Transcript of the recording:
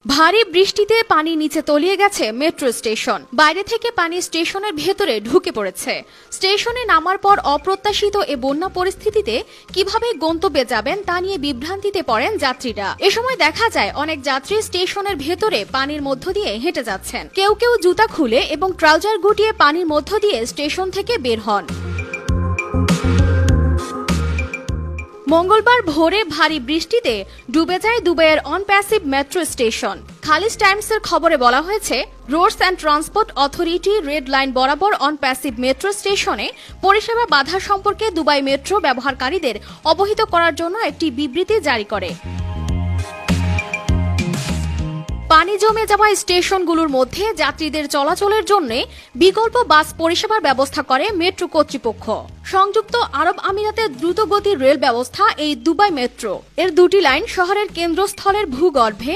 ভারী বৃষ্টিতে পানি নিচে তলিয়ে গেছে মেট্রো স্টেশন। বাইরে থেকে পানি স্টেশনের ভেতরে ঢুকে পড়েছে। স্টেশনে নামার পর অপ্রত্যাশিত এ বন্যা পরিস্থিতিতে কিভাবে গন্তব্যে যাবেন তা নিয়ে বিভ্রান্তিতে পড়েন যাত্রীরা। এ সময় দেখা যায় অনেক যাত্রী স্টেশনের ভেতরে পানির মধ্য দিয়ে হেঁটে যাচ্ছেন। কেউ কেউ জুতা খুলে এবং ট্রাউজার গুটিয়ে পানির মধ্য দিয়ে স্টেশন থেকে বের হন। মঙ্গলবার ভোরে ভারী বৃষ্টিতে ডুবে যায় দুবাইয়ের on passive metro station. Khaleej টাইমসের খবরে বলা হয়েছে, roads and transport authority red line বরাবর অন প্যাসিভ মেট্রো স্টেশনে পরিষেবা বাধা সম্পর্কে দুবাই মেট্রো ব্যবহারকারীদের অবহিত করার জন্য একটি বিবৃতি জারি করে। পানি জমে যাওয়া স্টেশনগুলোর মধ্যে যাত্রীদের চলাচলের জন্য বিকল্প বাস পরিষেবার ব্যবস্থা করে মেট্রো কর্তৃপক্ষ। সংযুক্ত আরব আমিরাতের দ্রুতগতির রেল ব্যবস্থা এই দুবাই মেট্রো। এর দুটি লাইন শহরের কেন্দ্রস্থলের ভূগর্ভে